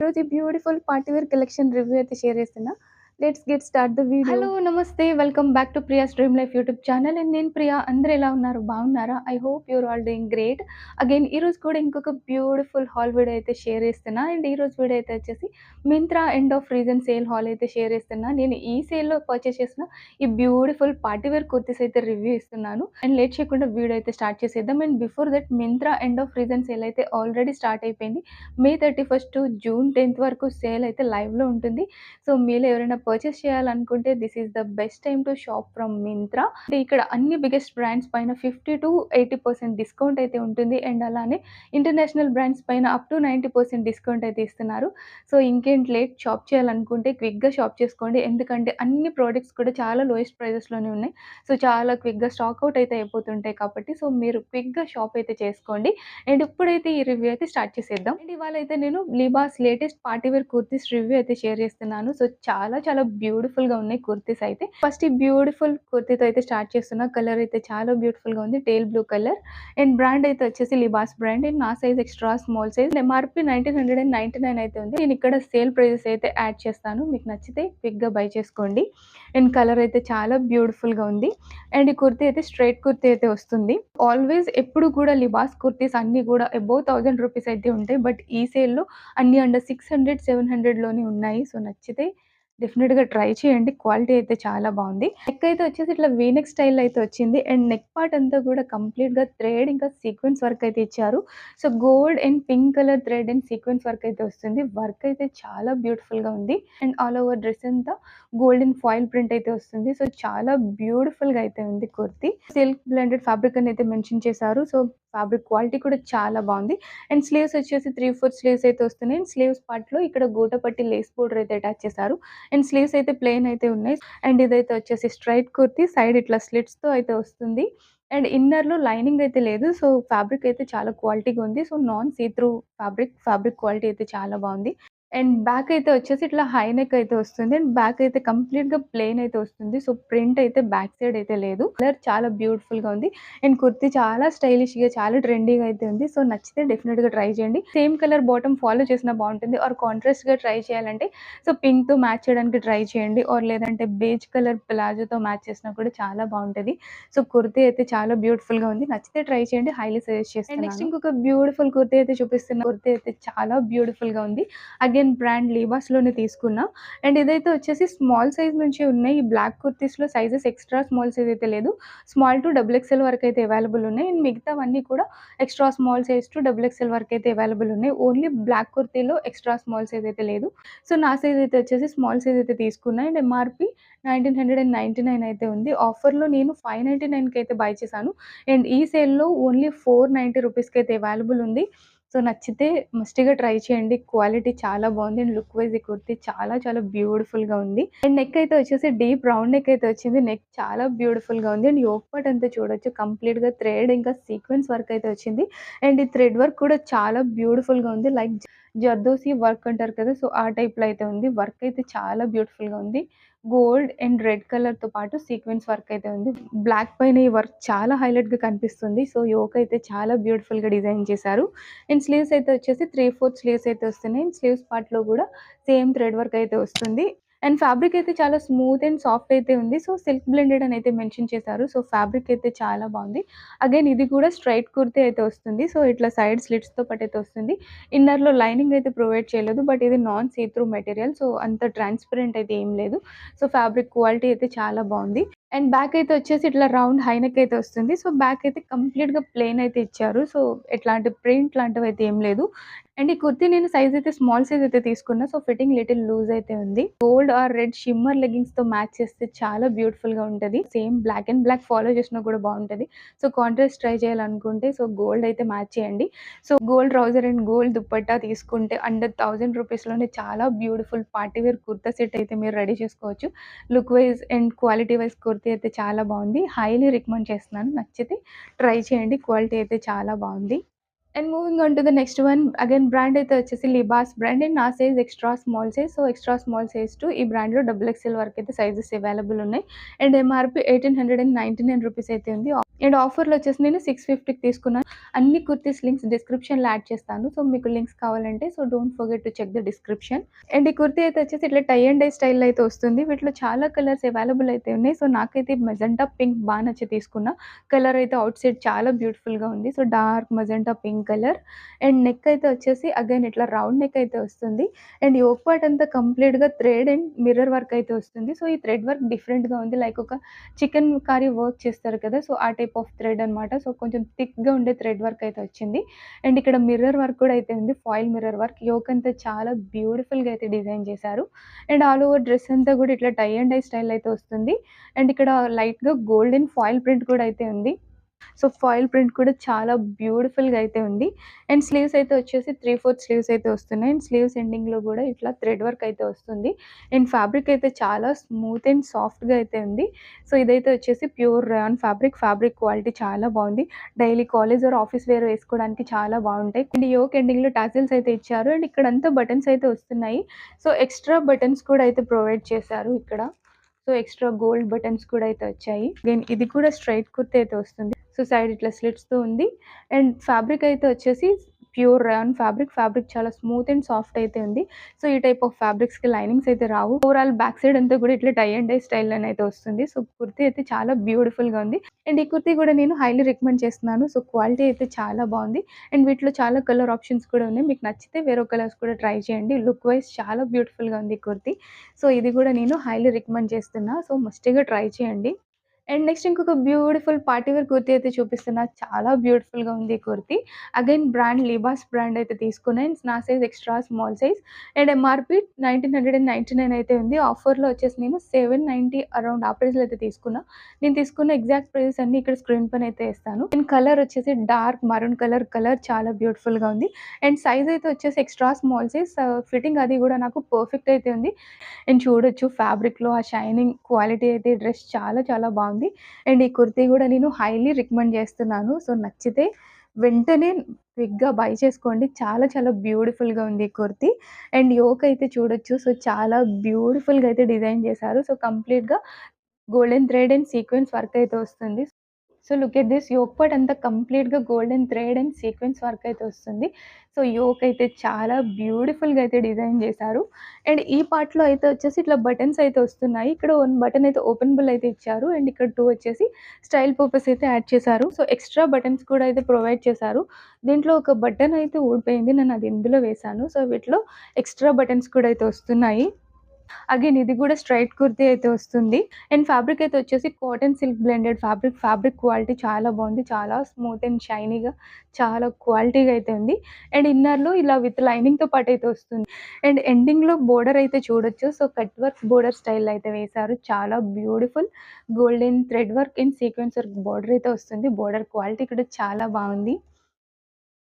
ఈరోజు beautiful party wear collection review అయితే share చేస్తున్నా. Let's get start the video. Hello! నమస్తే. Welcome back to Priya's dream life YouTube channel. And నేను ప్రియా. అందరూ ఎలా ఉన్నారు? బాగున్నారా? I hope you're all doing great. Again ఈరోజు కూడా ఇంకొక బ్యూటిఫుల్ హాల్ వీడియో అయితే షేర్ చేస్తున్నా. అండ్ ఈరోజు వీడియో అయితే వచ్చేసి Myntra end of reason sale haul అయితే షేర్ చేస్తున్నా. నేను ఈ సేల్‌లో పర్చేస్ చేసిన ఈ బ్యూటిఫుల్ పార్టీ వేర్ కుర్తీస్ అయితే రివ్యూ ఇస్తున్నాను. అండ్ లేట్ చేయకుండా వీడియో అయితే స్టార్ట్ చేసేద్దాం. And before that Myntra end of reason sale అయితే ఆల్రెడీ స్టార్ట్ అయిపోయింది. మే 31 టు జూన్ 10 వరకు సేల్ అయితే లైవ్‌లో ఉంటుంది. సో, మీలో ఎవరైనా పర్చేస్ చేయాలనుకుంటే this is the best time to shop from Myntra. ఇక్కడ అన్ని బిగ్గెస్ట్ బ్రాండ్స్ పైన 50-80% డిస్కౌంట్ అయితే ఉంటుంది. అండ్ అలానే ఇంటర్నేషనల్ బ్రాండ్స్ పైన అప్ టు 90% డిస్కౌంట్ అయితే ఇస్తున్నారు. సో, ఇంకేంటి లేట్ షాప్ చేయాలనుకుంటే క్విక్‌గా షాప్ చేసుకోండి. ఎందుకంటే అన్ని ప్రొడక్ట్స్ కూడా చాలా లోయెస్ట్ ప్రైజెస్‌లోనే ఉన్నాయి. సో, చాలా క్విక్‌గా స్టాక్ అవుట్ అయితే అయిపోతుంటాయి కాబట్టి సో, మీరు క్విక్‌గా షాప్ అయితే చేసుకోండి. అండ్ ఇప్పుడైతే ఈ రివ్యూ అయితే స్టార్ట్ చేసేద్దాం. అండ్ ఇవాళైతే నేను Libas latest party wear kurtis review అయితే షేర్ చేస్తున్నాను. సో, చాలా బ్యూటిఫుల్‌గా ఉన్నాయి కుర్తీస్ అయితే. ఫస్ట్ ఈ బ్యూటిఫుల్ కుర్తీతో అయితే స్టార్ట్ చేస్తున్నా. కలర్ అయితే చాలా బ్యూటిఫుల్‌గా ఉంది. టేల్ బ్లూ కలర్. అండ్ బ్రాండ్ అయితే వచ్చేసి లిబాస్ బ్రాండ్. అండ్ నా size extra small size. MRP 1999 అయితే ఉంది. నేను ఇక్కడ సేల్ ప్రైజెస్ అయితే యాడ్ చేస్తాను. మీకు నచ్చితే క్విక్‌గా బై చేసుకోండి. అండ్ కలర్ అయితే చాలా బ్యూటిఫుల్‌గా ఉంది. అండ్ ఈ కుర్తీ అయితే స్ట్రెయిట్ కుర్తీ అయితే వస్తుంది. ఆల్వేస్ ఎప్పుడు కూడా లిబాస్ కుర్తీస్ అన్నీ కూడా అబోవ్ 1000 రూపీస్ అయితే ఉంటాయి. బట్ ఈ సేల్‌లో అన్నీ అండర్ 600, 700లోనే ఉన్నాయి. సో, నచ్చితే డెఫినిట్‌గా ట్రై చేయండి. క్వాలిటీ అయితే చాలా బావుంది. నెక్ అయితే వచ్చేసి ఇట్లా వీ నెక్ స్టైల్‌లో అయితే వచ్చింది. అండ్ నెక్ పార్ట్ అంతా కూడా కంప్లీట్‌గా థ్రెడ్ ఇంకా సీక్వెన్స్ వర్క్ అయితే ఇచ్చారు. So, gold and pink colour thread and sequence work అయితే వస్తుంది. వర్క్ అయితే చాలా బ్యూటిఫుల్‌గా ఉంది. అండ్ ఆల్ ఓవర్ డ్రెస్ అంతా గోల్డెన్ ఫాయిల్ ప్రింట్ అయితే వస్తుంది. సో, చాలా బ్యూటిఫుల్‌గా అయితే ఉంది కుర్తీ. సిల్క్ బ్లెండెడ్ ఫ్యాబ్రిక్ అని అయితే మెన్షన్ చేశారు. సో, ఫ్యాబ్రిక్ క్వాలిటీ కూడా చాలా బావుంది. అండ్ స్లీవ్స్ వచ్చేసి 3/4 స్లీవ్స్ అయితే వస్తున్నాయి. అండ్ స్లీవ్స్ పార్ట్‌లో ఇక్కడ గోటపట్టి లేస్ బోర్డర్ అయితే అటాచ్ చేశారు. అండ్ స్లీవ్స్ అయితే ప్లెయిన్ అయితే ఉన్నాయి. అండ్ ఇదైతే వచ్చేసి స్ట్రైట్ కుర్తీ. సైడ్ ఇట్లా స్లిట్స్‌తో అయితే వస్తుంది. అండ్ ఇన్నర్‌లో లైనింగ్ అయితే లేదు. సో, ఫ్యాబ్రిక్ అయితే చాలా క్వాలిటీగా ఉంది. So, non see through fabric quality అయితే చాలా బావుంది. అండ్ బ్యాక్ అయితే వచ్చేసి ఇట్లా హై నెక్ అయితే వస్తుంది. అండ్ బ్యాక్ అయితే కంప్లీట్‌గా ప్లెయిన్ అయితే వస్తుంది. సో, ప్రింట్ అయితే బ్యాక్ సైడ్ అయితే లేదు. కలర్ చాలా బ్యూటిఫుల్‌గా ఉంది. అండ్ కుర్తీ చాలా స్టైలిష్‌గా, చాలా ట్రెండీగా అయితే ఉంది. సో, నచ్చితే డెఫినిట్‌గా ట్రై చేయండి. సేమ్ కలర్ బాటమ్ ఫాలో చేసినా బావుంటుంది. ఆర్ కాంట్రాస్ట్‌గా ట్రై చేయాలంటే సో, పింక్‌తో మ్యాచ్ చేయడానికి ట్రై చేయండి. ఆర్ లేదంటే బేజ్ కలర్ ప్లాజోతో మ్యాచ్ చేసినా కూడా చాలా బావుంటది. సో, కుర్తీ అయితే చాలా బ్యూటిఫుల్‌గా ఉంది. నచ్చితే ట్రై చేయండి. హైలీ సజెస్ట్ చేస్తున్నాను. అండ్ నెక్స్ట్ ఇంకొక బ్యూటిఫుల్ కుర్తీ అయితే చూపిస్తున్నా. కుర్తీ అయితే చాలా బ్యూటిఫుల్‌గా ఉంది. అగైన్ బ్రాండ్ లీవాస్‌లోనే తీసుకున్నా. అండ్ ఇదైతే వచ్చేసి స్మాల్ సైజ్ నుంచే ఉన్నాయి. ఈ బ్లాక్ కుర్తీస్‌లో సైజెస్ ఎక్స్ట్రా స్మాల్ సైజ్ అయితే లేదు. స్మాల్ టు డబుల్ ఎక్స్ఎల్ వరకు అయితే అవైలబుల్ ఉన్నాయి. అండ్ మిగతావన్నీ కూడా extra small size to double XL వరకు అయితే అవైలబుల్ ఉన్నాయి. ఓన్లీ బ్లాక్ కుర్తీలో ఎక్స్ట్రా స్మాల్ సైజ్ అయితే లేదు. సో, నా సైజ్ అయితే వచ్చేసి స్మాల్ సైజ్ అయితే తీసుకున్నా. అండ్ ఎంఆర్‌పీ 1999 అయితే ఉంది. ఆఫర్‌లో నేను 599కి అయితే బై చేశాను. అండ్ ఈ సేల్‌లో ఓన్లీ 490 రూపీస్‌కి అయితే అవైలబుల్ ఉంది. సో, నచ్చితే మస్ట్‌గా ట్రై చేయండి. క్వాలిటీ చాలా బావుంది. అండ్ లుక్ వైస్ ఈ కుర్తీ చాలా బ్యూటిఫుల్‌గా ఉంది. అండ్ నెక్ అయితే వచ్చేసి డీప్ రౌండ్ నెక్ అయితే వచ్చింది. నెక్ చాలా బ్యూటిఫుల్‌గా ఉంది. అండ్ యోక్ పార్ట్ అంతా చూడొచ్చు కంప్లీట్‌గా థ్రెడ్ ఇంకా సీక్వెన్స్ వర్క్ అయితే వచ్చింది. అండ్ ఈ థ్రెడ్ వర్క్ కూడా చాలా బ్యూటిఫుల్‌గా ఉంది. లైక్ జర్దోసి వర్క్ అంటారు కదా! సో, ఆ టైప్‌లో అయితే ఉంది. వర్క్ అయితే చాలా బ్యూటిఫుల్‌గా ఉంది. గోల్డ్ అండ్ రెడ్ కలర్‌తో పాటు సీక్వెన్స్ వర్క్ అయితే ఉంది. బ్లాక్ పైన ఈ వర్క్ చాలా హైలైట్‌గా కనిపిస్తుంది. సో, యోక్ అయితే చాలా బ్యూటిఫుల్‌గా డిజైన్ చేశారు. అండ్ స్లీవ్స్ అయితే వచ్చేసి 3/4 స్లీవ్స్ అయితే వస్తున్నాయి. అండ్ స్లీవ్స్ పార్ట్‌లో కూడా సేమ్ థ్రెడ్ వర్క్ అయితే వస్తుంది. అండ్ ఫ్యాబ్రిక్ అయితే చాలా స్మూత్ అండ్ సాఫ్ట్ అయితే ఉంది. సో, సిల్క్ బ్లెండెడ్ అని అయితే మెన్షన్ చేశారు. సో, ఫ్యాబ్రిక్ అయితే చాలా బావుంది. అగైన్ ఇది కూడా స్ట్రెయిట్ కుర్తీ అయితే వస్తుంది. సో, ఇట్లా సైడ్ స్లిట్స్‌తో పాటు అయితే వస్తుంది. ఇన్నర్‌లో లైనింగ్ అయితే ప్రొవైడ్ చేయలేదు. బట్ ఇది non see through material. So, అంత ట్రాన్స్‌పరెంట్ అయితే ఏం లేదు. సో, ఫ్యాబ్రిక్ క్వాలిటీ అయితే చాలా బావుంది. అండ్ బ్యాక్ అయితే వచ్చేసి ఇట్లా రౌండ్ హై నెక్ అయితే వస్తుంది. సో, బ్యాక్ అయితే కంప్లీట్‌గా ప్లెయిన్ అయితే ఇచ్చారు. సో, ఎట్లాంటి ప్రింట్ లాంటివైతే ఏం లేదు. అండ్ ఈ కుర్తీ నేను సైజ్ అయితే స్మాల్ సైజ్ అయితే తీసుకున్నా. సో, ఫిట్టింగ్ లిటిల్ లూజ్ అయితే ఉంది. గోల్డ్ ఆర్ రెడ్ షిమ్మర్ లెగ్గింగ్స్‌తో మ్యాచ్ చేస్తే చాలా బ్యూటిఫుల్‌గా ఉంటది. Same black and black follow చేసినా కూడా బావుంటది. సో, కాంట్రాస్ట్ ట్రై చేయాలనుకుంటే సో, గోల్డ్ అయితే మ్యాచ్ చేయండి. So, gold trouser and gold dupatta తీసుకుంటే అండర్ 1000 రూపీస్‌లోనే చాలా beautiful party wear kurta set అయితే మీరు రెడీ చేసుకోవచ్చు. Look wise and quality wise kurti అయితే చాలా బావుంది. హైలీ రికమెండ్ చేస్తున్నాను. నచ్చితే ట్రై చేయండి. క్వాలిటీ అయితే చాలా బావుంది. And moving on to the next one again brand అయితే వచ్చేసి లిబాస్ బ్రాండ్. అండ్ నా size extra small size. So, extra small size to ఈ బ్రాండ్‌లో డబుల్ ఎక్స్ఎల్ వరకు అయితే సైజెస్ అవైలబుల్ ఉన్నాయి. అండ్ ఎంఆర్‌పీ 1899 రూపీస్ అయితే ఉంది. అండ్ ఆఫర్‌లో వచ్చేసి నేను 650కి తీసుకున్నాను. అన్ని కుర్తీస్ లింక్స్ డిస్క్రిప్షన్‌లో యాడ్ చేస్తాను. సో, మీకు లింక్స్ కావాలంటే don't forget to check the description. And ఈ కుర్తీ అయితే వచ్చేసి ఇట్లా టై అండ్ డై స్టైల్‌లో అయితే వస్తుంది. వీటిలో చాలా కలర్స్ అవైలబుల్ అయితే ఉన్నాయి. సో, నాకైతే మెజెంటా పింక్ నచ్చి తీసుకున్నా. కలర్ అయితే ఔట్ సైడ్ చాలా బ్యూటిఫుల్‌గా ఉంది. So, dark magenta pink colour. And neck అయితే వచ్చేసి అగైన్ ఇట్లా రౌండ్ నెక్ అయితే వస్తుంది. అండ్ యోక్ పార్ట్ అంతా కంప్లీట్‌గా థ్రెడ్ అండ్ మిర్రర్ వర్క్ అయితే వస్తుంది. సో, ఈ థ్రెడ్ వర్క్ డిఫరెంట్‌గా ఉంది. లైక్ ఒక చికెన్ కర్రీ వర్క్ చేస్తారు కదా! సో, ఆ టైప్ ఆఫ్ థ్రెడ్ అనమాట. సో, కొంచెం థిక్‌గా ఉండే థ్రెడ్ వర్క్ అయితే వచ్చింది. అండ్ ఇక్కడ మిర్రర్ వర్క్ కూడా అయితే ఉంది. Foil mirror work. యోక్ అంతా చాలా బ్యూటిఫుల్‌గా అయితే డిజైన్ చేశారు. అండ్ ఆల్ ఓవర్ డ్రెస్ అంతా కూడా ఇట్లా టై అండ్ డై స్టైల్ అయితే వస్తుంది. అండ్ ఇక్కడ లైట్‌గా గోల్డెన్ ఫాయిల్ ప్రింట్ కూడా అయితే ఉంది. సో, ఫాయిల్ ప్రింట్ కూడా చాలా బ్యూటిఫుల్‌గా అయితే ఉంది. అండ్ స్లీవ్స్ అయితే వచ్చేసి 3/4 స్లీవ్స్ అయితే వస్తున్నాయి. అండ్ స్లీవ్స్ ఎండింగ్‌లో కూడా ఇట్లా థ్రెడ్ వర్క్ అయితే వస్తుంది. అండ్ ఫ్యాబ్రిక్ అయితే చాలా స్మూత్ అండ్ సాఫ్ట్‌గా అయితే ఉంది. సో, ఇదైతే వచ్చేసి pure rayon fabric. Fabric quality చాలా బావుంది. Daily college or office wear వేసుకోవడానికి చాలా బావుంటాయి. అండ్ యోక్ ఎండింగ్‌లో టాసిల్స్ అయితే ఇచ్చారు. అండ్ ఇక్కడంతా బటన్స్ అయితే వస్తున్నాయి. సో, ఎక్స్‌ట్రా బటన్స్ కూడా అయితే ప్రొవైడ్ చేశారు ఇక్కడ. సో, ఎక్స్‌ట్రా గోల్డ్ బటన్స్ కూడా అయితే వచ్చాయి. అగైన్ ఇది కూడా స్ట్రెయిట్ కుర్తా అయితే వస్తుంది. సో, సైడ్ ఇట్లా స్లిట్స్‌తో ఉంది. అండ్ ఫ్యాబ్రిక్ అయితే వచ్చేసి ప్యూర్ రేయాన్ ఫ్యాబ్రిక్. ఫ్యాబ్రిక్ చాలా స్మూత్ అండ్ సాఫ్ట్ అయితే ఉంది. సో, ఈ టైప్ ఆఫ్ ఫ్యాబ్రిక్స్‌కి లైనింగ్స్ అయితే రావు. ఓవరాల్ బ్యాక్ సైడ్ అంతా కూడా ఇట్లా టై అండ్ డై స్టైల్‌లోనే అయితే వస్తుంది. సో, కుర్తీ అయితే చాలా బ్యూటిఫుల్‌గా ఉంది. అండ్ ఈ కుర్తీ కూడా నేను హైలీ రికమెండ్ చేస్తున్నాను. సో, క్వాలిటీ అయితే చాలా బావుంది. అండ్ వీటిలో చాలా కలర్ ఆప్షన్స్ కూడా ఉన్నాయి. మీకు నచ్చితే వేరే కలర్స్ కూడా ట్రై చేయండి. లుక్ వైస్ చాలా బ్యూటిఫుల్‌గా ఉంది ఈ కుర్తీ. సో, ఇది కూడా నేను హైలీ రికమెండ్ చేస్తున్నా. సో, మస్ట్‌గా ట్రై చేయండి. అండ్ నెక్స్ట్ ఇంకొక బ్యూటిఫుల్ పార్టీ వేర్ కుర్తీ అయితే చూపిస్తున్నా. చాలా బ్యూటిఫుల్‌గా ఉంది ఈ kurti. Again brand Libas brand అయితే తీసుకున్నా. అండ్ నా size extra small size. And MRP 1999 అయితే ఉంది. ఆఫర్‌లో వచ్చేసి నేను 790 అరౌండ్ ఆ ప్రైస్‌లో అయితే తీసుకున్నా. నేను తీసుకున్న ఎగ్జాక్ట్ ప్రైసెస్ అన్నీ ఇక్కడ స్క్రీన్ పైన అయితే ఇస్తాను. అండ్ కలర్ వచ్చేసి డార్క్ మరూన్ కలర్. కలర్ చాలా బ్యూటిఫుల్‌గా ఉంది. అండ్ సైజ్ అయితే వచ్చేసి ఎక్స్ట్రా స్మాల్ సైజ్. ఫిట్టింగ్ అది కూడా నాకు పర్ఫెక్ట్ అయితే ఉంది. అండ్ చూడొచ్చు ఫ్యాబ్రిక్‌లో ఆ షైనింగ్ క్వాలిటీ అయితే డ్రెస్ చాలా చాలా బావుంది. అండ్ ఈ కుర్తీ గూడా నేను హైలీ రికమెండ్ చేస్తున్నాను. సో, నచ్చితే వెంటనే క్విక్‌గా బై చేసుకోండి. చాలా చాలా బ్యూటిఫుల్‌గా ఉంది ఈ కుర్తీ. అండ్ యోక్ అయితే చూడొచ్చు. సో, చాలా బ్యూటిఫుల్‌గా అయితే డిజైన్ చేశారు. సో, కంప్లీట్‌గా golden thread and sequence work అయితే వస్తుంది. So, look at this yoke part అంతా కంప్లీట్‌గా golden thread and sequence work అయితే వస్తుంది. సో, యోక్ అయితే చాలా బ్యూటిఫుల్‌గా అయితే డిజైన్ చేశారు. అండ్ ఈ పార్ట్‌లో అయితే వచ్చేసి ఇట్లా బటన్స్ అయితే వస్తున్నాయి. ఇక్కడ 1 బటన్ అయితే ఓపెనబుల్ అయితే ఇచ్చారు. అండ్ ఇక్కడ 2 వచ్చేసి స్టైల్ పర్పస్ అయితే యాడ్ చేశారు. సో, ఎక్స్‌ట్రా బటన్స్ కూడా అయితే ప్రొవైడ్ చేశారు. దీంట్లో ఒక బటన్ అయితే ఊడిపోయింది. నేను అది ఇందులో వేశాను. సో, వీటిలో ఎక్స్‌ట్రా బటన్స్ కూడా అయితే వస్తున్నాయి. అగైన్ ఇది కూడా స్ట్రెయిట్ కుర్తీ అయితే వస్తుంది. అండ్ ఫ్యాబ్రిక్ అయితే వచ్చేసి cotton silk blended fabric. Fabric quality చాలా బావుంది. చాలా స్మూత్ అండ్ షైనీగా చాలా క్వాలిటీగా అయితే ఉంది. అండ్ ఇన్నర్‌లో ఇలా విత్ లైనింగ్‌తో పాటు అయితే వస్తుంది. అండ్ ఎండింగ్‌లో బోర్డర్ అయితే చూడొచ్చు. సో, కట్ వర్క్ బోర్డర్ స్టైల్‌లో అయితే వేశారు. చాలా beautiful golden thread work and sequence work border అయితే వస్తుంది. బోర్డర్ క్వాలిటీ కూడా చాలా బావుంది.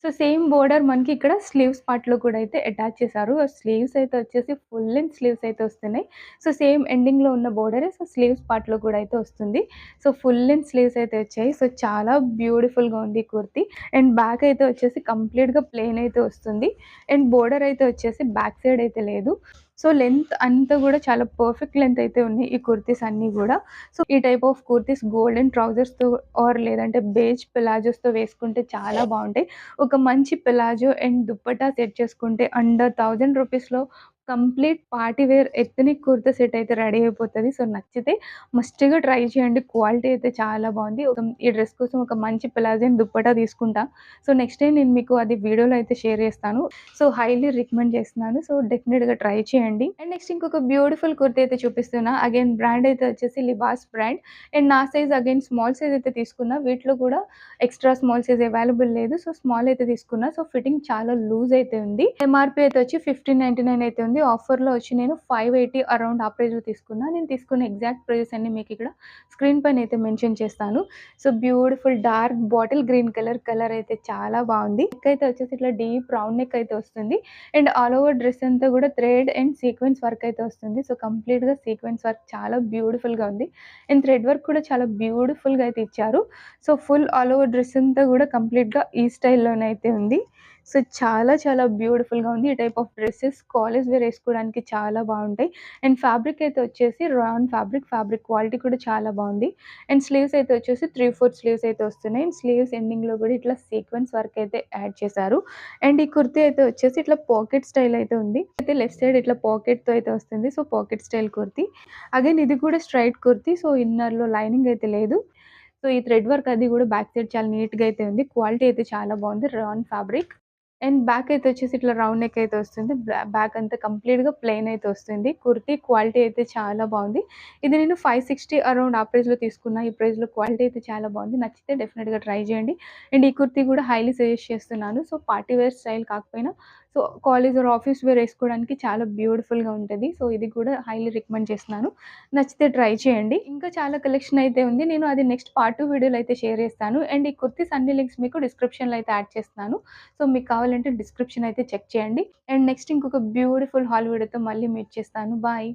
సో, సేమ్ బోర్డర్ మనకి ఇక్కడ స్లీవ్స్ పార్ట్‌లో కూడా అయితే అటాచ్ చేశారు. ఆ స్లీవ్స్ అయితే వచ్చేసి ఫుల్ లెంగ్త్ స్లీవ్స్ అయితే వస్తున్నాయి. సో, సేమ్ ఎండింగ్‌లో ఉన్న బోర్డరే స్లీవ్స్ పార్ట్‌లో కూడా అయితే వస్తుంది. సో, ఫుల్ లెంగ్త్ స్లీవ్స్ అయితే వచ్చాయి. సో, చాలా బ్యూటిఫుల్‌గా ఉంది ఈ కుర్తీ. అండ్ బ్యాక్ అయితే వచ్చేసి కంప్లీట్‌గా ప్లెయిన్ అయితే వస్తుంది. అండ్ బోర్డర్ అయితే వచ్చేసి బ్యాక్ సైడ్ అయితే లేదు. సో, లెంత్ అంతా కూడా చాలా పర్ఫెక్ట్ లెంత్ అయితే ఉన్నాయి ఈ కుర్తీస్ అన్నీ గూడా. సో, ఈ టైప్ ఆఫ్ కుర్తీస్ గోల్డెన్ ట్రౌజర్స్‌తో ఆర్ లేదంటే బేజ్ పిలాజోస్‌తో వేసుకుంటే చాలా బావుంటాయి. ఒక మంచి పిలాజో అండ్ దుప్పట్టా సెట్ చేసుకుంటే అండర్ 1000 రూపీస్‌లో complete party wear ethnic kurta set అయితే రెడీ అయిపోతది. సో, నచ్చితే మస్ట్‌గా ట్రై చేయండి. క్వాలిటీ అయితే చాలా బావుంది. ఈ డ్రెస్ కోసం ఒక మంచి పిలాజో అండ్ దుప్పట్టా తీసుకుంటా. సో, నెక్స్ట్ టైమ్ నేను మీకు అది వీడియోలో అయితే షేర్ చేస్తాను. సో, హైలీ రికమెండ్ చేస్తున్నాను. సో, డెఫినిట్‌గా ట్రై చేయండి. అండ్ నెక్స్ట్ ఇంకొక బ్యూటిఫుల్ కుర్తీ అయితే చూపిస్తున్నా. అగైన్ బ్రాండ్ అయితే వచ్చేసి లిబాస్ బ్రాండ్. అండ్ నా సైజ్ అగైన్ స్మాల్ సైజ్ అయితే తీసుకున్నా. వీటిలో కూడా ఎక్స్‌ట్రా స్మాల్ సైజ్ అవైలబుల్ లేదు. సో, స్మాల్ అయితే తీసుకున్నా. సో, ఫిట్టింగ్ చాలా లూజ్ అయితే ఉంది. ఎంఆర్‌పీ అయితే వచ్చి 1599 అయితే ఉంది. ఆఫర్‌లో వచ్చి నేను 580 అరౌండ్ ఆ ప్రైస్‌లో తీసుకున్నా. నేను తీసుకున్న ఎగ్జాక్ట్ ప్రైజెస్ అన్నీ మీకు ఇక్కడ స్క్రీన్ పైన అయితే మెన్షన్ చేస్తాను. So, beautiful dark bottle green colour అయితే చాలా బావుంది. నెక్ అయితే వచ్చేసి ఇట్లా డీప్ రౌండ్ నెక్ అయితే వస్తుంది. అండ్ ఆల్ ఓవర్ డ్రెస్ అంతా కూడా థ్రెడ్ అండ్ సీక్వెన్స్ వర్క్ అయితే వస్తుంది. సో, కంప్లీట్‌గా సీక్వెన్స్ వర్క్ చాలా బ్యూటిఫుల్‌గా ఉంది. అండ్ థ్రెడ్ వర్క్ కూడా చాలా బ్యూటిఫుల్‌గా అయితే ఇచ్చారు. So, full all over dress అంతా కూడా కంప్లీట్‌గా ఈ స్టైల్‌లోనే అయితే ఉంది. సో, చాలా చాలా బ్యూటిఫుల్‌గా ఉంది. ఈ type of dresses college wear ఏసుకోవడానికి చాలా బావుంటాయి. అండ్ ఫ్యాబ్రిక్ అయితే వచ్చేసి రాన్ ఫ్యాబ్రిక్, ఫ్యాబ్రిక్ క్వాలిటీ కూడా చాలా బావుంది. అండ్ స్లీవ్స్ అయితే వచ్చేసి 3/4 స్లీవ్స్ అయితే వస్తున్నాయి. అండ్ స్లీవ్స్ ఎండింగ్‌లో కూడా ఇట్లా సీక్వెన్స్ వర్క్ అయితే యాడ్ చేశారు. అండ్ ఈ కుర్తీ అయితే వచ్చేసి ఇట్లా పాకెట్ స్టైల్ అయితే ఉంది. అయితే లెఫ్ట్ సైడ్ ఇట్లా పాకెట్‌తో అయితే వస్తుంది. So, pocket style kurti. Again ఇది కూడా స్ట్రెయిట్ కుర్తీ. సో, ఇన్నర్‌లో లైనింగ్ అయితే లేదు. సో, ఈ థ్రెడ్ వర్క్ అది కూడా బ్యాక్ సైడ్ చాలా నీట్‌గా అయితే ఉంది. క్వాలిటీ అయితే చాలా బావుంది. రాన్ ఫ్యాబ్రిక్. అండ్ బ్యాక్ అయితే వచ్చేసి ఇట్లా రౌండ్ నెక్ అయితే వస్తుంది. బ్యాక్ అంతా కంప్లీట్‌గా ప్లెయిన్ అయితే వస్తుంది. కుర్తీ క్వాలిటీ అయితే చాలా బావుంది. ఇది నేను 560 అరౌండ్ ఆ ప్రైస్‌లో తీసుకున్నా. ఈ ప్రైస్‌లో క్వాలిటీ అయితే చాలా బావుంది. నచ్చితే డెఫినిట్‌గా ట్రై చేయండి. అండ్ ఈ కుర్తీ కూడా హైలీ సజెస్ట్ చేస్తున్నాను. సో, పార్టీ వేర్ స్టైల్ కాకపోయినా so, college or office wear ఏసుకోవడానికి చాలా బ్యూటిఫుల్‌గా ఉంటది. సో, ఇది కూడా హైలీ రికమెండ్ చేస్తున్నాను. నచ్చితే ట్రై చేయండి. ఇంకా చాలా కలెక్షన్ అయితే ఉంది. నేను అది నెక్స్ట్ పార్ట్ 2 వీడియోలో అయితే షేర్ చేస్తాను. అండ్ ఈ కుర్తీస్ అన్ని లింక్స్ మీకు డిస్క్రిప్షన్‌లో అయితే యాడ్ చేస్తున్నాను. సో, మీకు కావాలంటే డిస్క్రిప్షన్ అయితే చెక్ చేయండి. అండ్ నెక్స్ట్ ఇంకొక బ్యూటిఫుల్ హాల్ వీడియోతో మళ్ళీ మీట్ చేస్తాను. బాయ్.